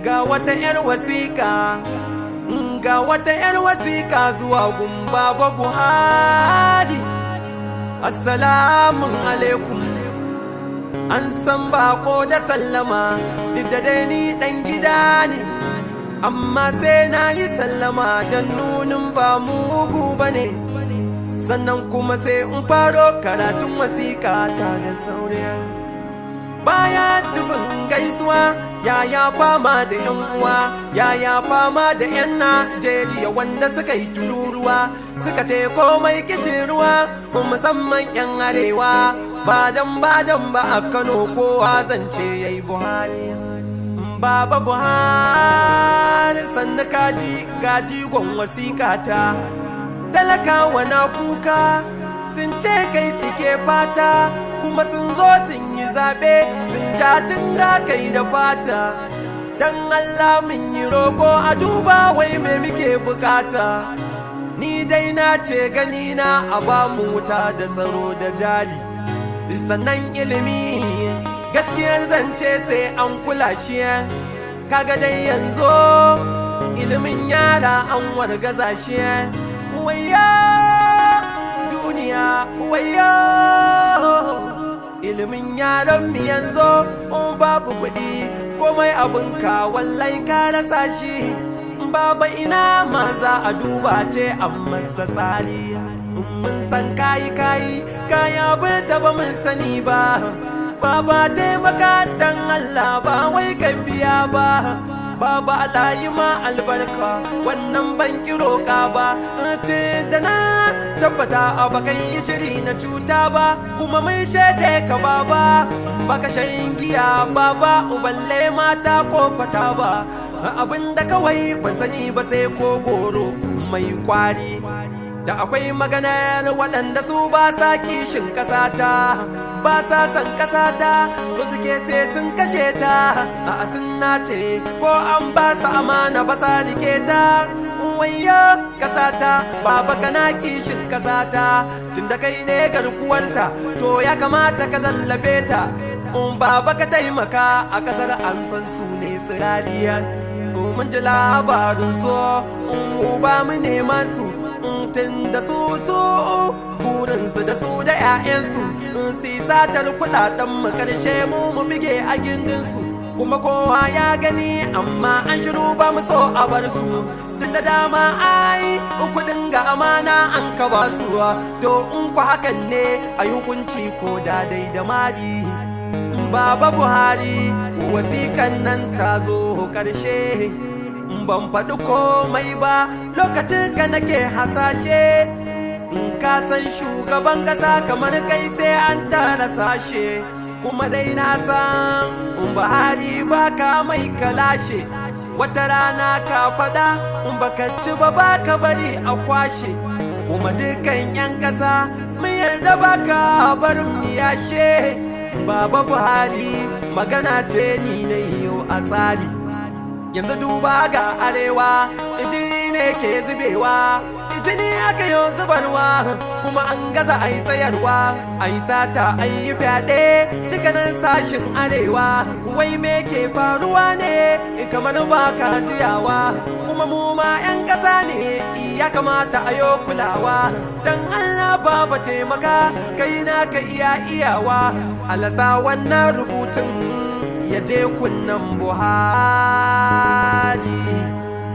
Ga wata 'yar wasiƙa, ga wata 'yar wasiƙa zuwa gun Baba Buhari. Assalamun alaikum. An san bako da sallama, duk da dai ni ɗan gida ne, amma sai na yi sallama don nunin ba mugu ba ne. Sannan kuma sai in faro karatun wasiƙa ta da sauriya. Baya dubin gaisuwa, yaya fama da 'yan uwa, yaya fama da 'yan Najeriya wanda suka yi tururuwa, suka ce komai kishin ruwa, musamman 'yan arewa. Badan ba a Kano kowa zance yayi Buhari. Baba Buhari sannu kaji gajigon wasiƙata. Talakawa na kuka sun ce kai suke fata, kuma sun zo sun yi zaɓe sun ja tunga kai da fata. Dan Allah mun yi roƙo a duba wai me muke bukata. Ni dai na ce gani na a ba mu wuta da tsaro da jari, sannan ilimi gaskiyar zance sai an kula shi. Kaga dai yanzu ilimin yara an wargaza shi. Wayyo duniya wayyo, ilimin yaran mu yanzu babu kuɗi, komai abinka wallai ka rasa shi. Baba ina ma za a duba ce an masa tsari. Mun san kayi kaya bin da ba mun sani ba. Baba taimaka dan Allah ba wai kan biya ba. Baba Allah yi ma albarka wannan ban kiro ka ba. Da na tabbata ba kan yi shiri na cuta ba, kuma mun shaide ka baba. Baka shan giya baba, uballe mata ko kwata ba. Abinda kawai ban sani ba sai ko goro mai kwari. Da akwai maganar waɗanda su ba sa kishin ƙasata, ba sa san ƙasata, so suke sai sun kashe ta. A sunna ce ko an ba su amana ba sa rike ta. Wayyo ƙasata baba kana kishin ƙasata, tunda kai ne garkuwarta to ya kamata ka zallabe ta. Baba ka taimaka a ƙasar an san su ne tsirariya. Mun ji labarin so ba mu nema su, tun da su burinsu da su da 'ya'yansu si satar kudaden mu karshe mu bige a gindinsu. Kuma kowa ya gani amma an shiru ba mu so a bar su. Tun da dama ai kudin ga amana an ka ba su, to in ku hakan ne a hukunci ko da dai da mari. Baba Buhari wasikan nan ta zo karshe, ban faɗi komai ba lokacin ka nake hasashe. Ka san shugaban ƙasa kamar kai sai an tara sashe, kuma dai na san Buhari ba ka mai kalashe. Wata rana ka faɗa baka ci ba ka bari a kwashe, kuma dukan 'yan ƙasa mun yarda ba ka bar mu yashe. Baba Buhari magana ce ni na yau a tsari. Yanzu duba ga arewa jini ne ke zubewa, jini aka yi zubarwa, kuma an gaza a yi tsayarwa. A yi sata an yi fyaɗe dukkanin sashin arewa. Wai me ke faruwa ne kamar ba ka jiyawa, kuma mu ma 'yan ƙasa ne ya kamata a yo kulawa. Dan Allah baba taimaka kai na ka iyawa. Alasa wannan rubutun ya je kunnan Buhari.